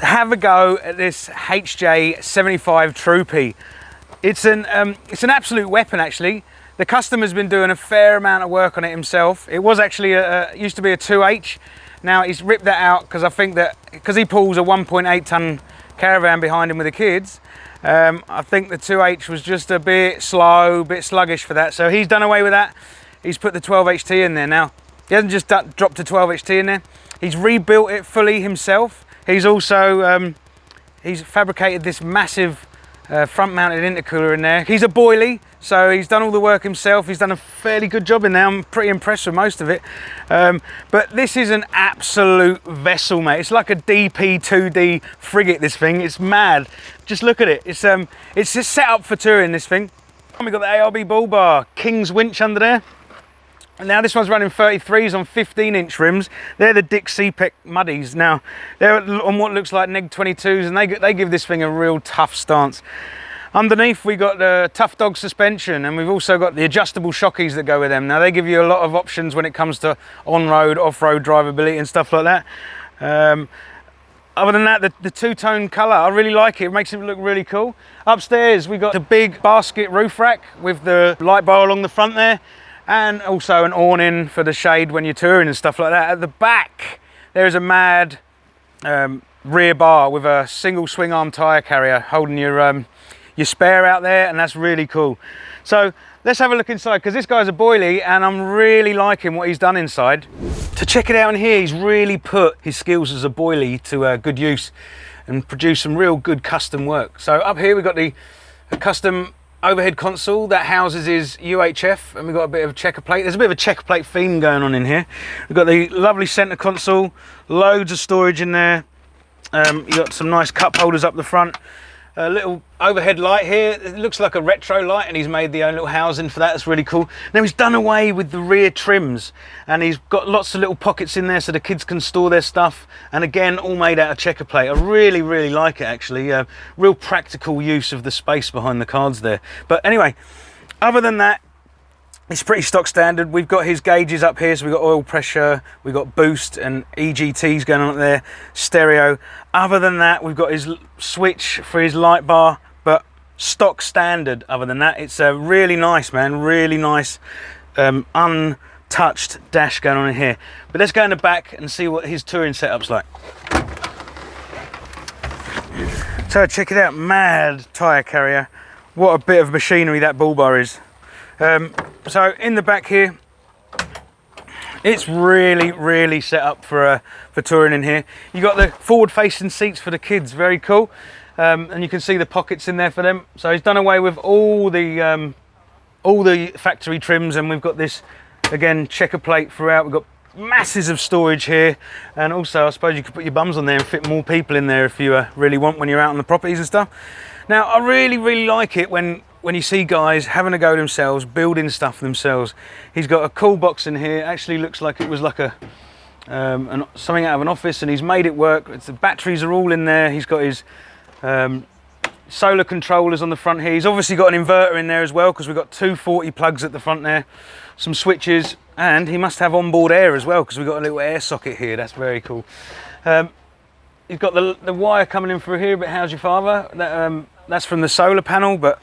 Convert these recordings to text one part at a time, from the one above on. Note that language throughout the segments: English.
to have a go at this HJ75 troopy. It's an absolute weapon actually. The customer's been doing a fair amount of work on it himself. It was actually used to be a 2H. Now he's ripped that out because I think that because he pulls a 1.8 ton caravan behind him with the kids, I think the 2H was just a bit slow, a bit sluggish for that. So he's done away with that. He's put the 12HT in there now. He hasn't just dropped a 12HT in there. He's rebuilt it fully himself. He's also he's fabricated this massive front-mounted intercooler in there. He's a boilie, so he's done all the work himself. He's done a fairly good job in there. I'm pretty impressed with most of it. But this is an absolute vessel, mate. It's like a DP2D frigate, this thing. It's mad. Just look at it. It's just set up for touring, this thing. And we've got the ARB bull bar, King's winch under there. And now this one's running 33s on 15-inch rims. They're the Dick CPEC Muddies. Now, they're on what looks like Neg 22s, and they give this thing a real tough stance. Underneath, we got the Tough Dog suspension, and we've also got the adjustable shockies that go with them. Now, they give you a lot of options when it comes to on-road, off-road drivability and stuff like that. Other than that, the two-tone colour, I really like it. It makes it look really cool. Upstairs, we got the big basket roof rack with the light bar along the front there, and also an awning for the shade when you're touring and stuff like that. At the back, there's a mad rear bar with a single swing arm tyre carrier holding your spare out there, and that's really cool. So let's have a look inside, because this guy's a boilie and I'm really liking what he's done inside. To check it out in here, he's really put his skills as a boilie to good use and produced some real good custom work. So up here we've got the custom overhead console that houses his UHF, and we've got a bit of a checker plate. There's a bit of a checker plate theme going on in here. We've got the lovely center console, loads of storage in there. You've got some nice cup holders up the front. A little overhead light here. It looks like a retro light, and he's made the own little housing for that. That's really cool. Now he's done away with the rear trims, and he's got lots of little pockets in there so the kids can store their stuff, and again all made out of checker plate. I really like it actually. Real practical use of the space behind the cards there. But anyway, other than that, it's pretty stock standard. We've got his gauges up here, so we've got oil pressure, we've got boost and EGTs going on up there, stereo. Other than that, we've got his switch for his light bar, but stock standard. Other than that, it's really nice, man, really nice untouched dash going on in here. But let's go in the back and see what his touring setup's like. So check it out, mad tyre carrier. What a bit of machinery that bull bar is. So in the back here, it's really set up for touring in here. You got the forward-facing seats for the kids, very cool, and you can see the pockets in there for them. So he's done away with all the factory trims, and we've got this again checker plate throughout. We've got masses of storage here, and also I suppose you could put your bums on there and fit more people in there if you really want when you're out on the properties and stuff. Now I really like it when you see guys having a go themselves, building stuff themselves. He's got a cool box in here. Actually looks like it was like something out of an office, and he's made it work. The batteries are all in there. He's got his solar controllers on the front here. He's obviously got an inverter in there as well, because we've got 240 plugs at the front there, some switches, and he must have onboard air as well, because we've got a little air socket here. That's very cool. He's got the wire coming in through here, but how's your father? That's from the solar panel, but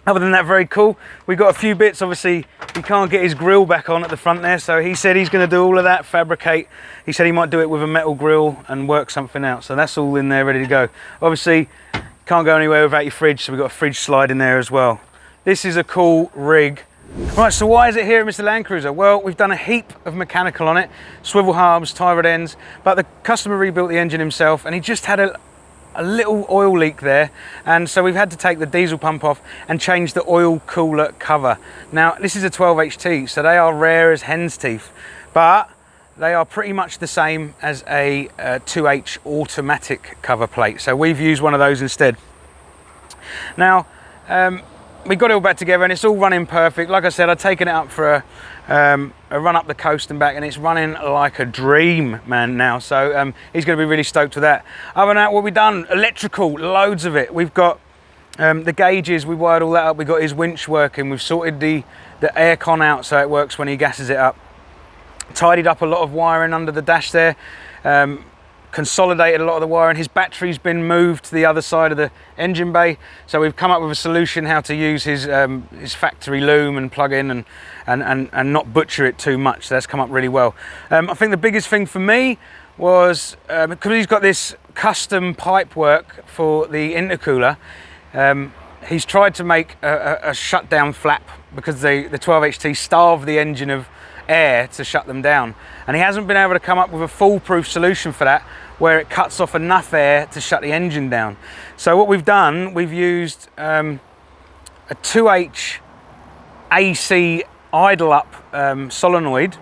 other than that, very cool. We've got a few bits. Obviously, he can't get his grill back on at the front there, so he said he's going to do all of that, fabricate. He said he might do it with a metal grill and work something out. So that's all in there, ready to go. Obviously, can't go anywhere without your fridge, so we've got a fridge slide in there as well. This is a cool rig. Right, so why is it here at Mr Landcruiser? Well, we've done a heap of mechanical on it, swivel hubs, tie rod ends, but the customer rebuilt the engine himself, and he just had a little oil leak there, and so we've had to take the diesel pump off and change the oil cooler cover. Now this is a 12HT, so they are rare as hen's teeth, but they are pretty much the same as a 2H automatic cover plate, so we've used one of those instead. Now we got it all back together and it's all running perfect. Like I said, I've taken it up for a run up the coast and back, and it's running like a dream, man, now. So he's going to be really stoked with that. Other than that, what we've done, electrical, loads of it. We've got the gauges, we wired all that up. We've got his winch working. We've sorted the air con out so it works when he gasses it up. Tidied up a lot of wiring under the dash there. consolidated a lot of the wiring. His battery's been moved to the other side of the engine bay, so we've come up with a solution how to use his factory loom and plug in and not butcher it too much. So that's come up really well. I think the biggest thing for me was because he's got this custom pipe work for the intercooler. He's tried to make a shutdown flap because the 12HT starve the engine of air to shut them down, and he hasn't been able to come up with a foolproof solution for that where it cuts off enough air to shut the engine down. So what we've done, we've used a 2H AC idle up solenoid,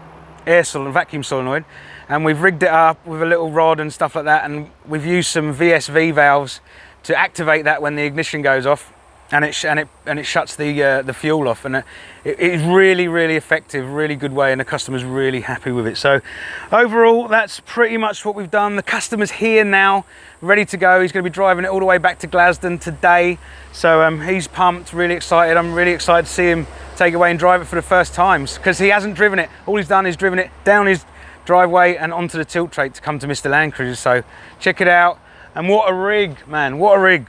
vacuum solenoid, and we've rigged it up with a little rod and stuff like that, and we've used some VSV valves to activate that when the ignition goes off, and it shuts the fuel off, and it is really effective, really good way, and the customer's really happy with it. So overall, that's pretty much what we've done. The customer's here now, ready to go. He's going to be driving it all the way back to Glasgow today, so he's pumped, really excited. I'm really excited to see him take away and drive it for the first time, because he hasn't driven it. All he's done is driven it down his driveway and onto the tilt tray to come to Mr Landcruiser. So check it out, and what a rig, man, what a rig.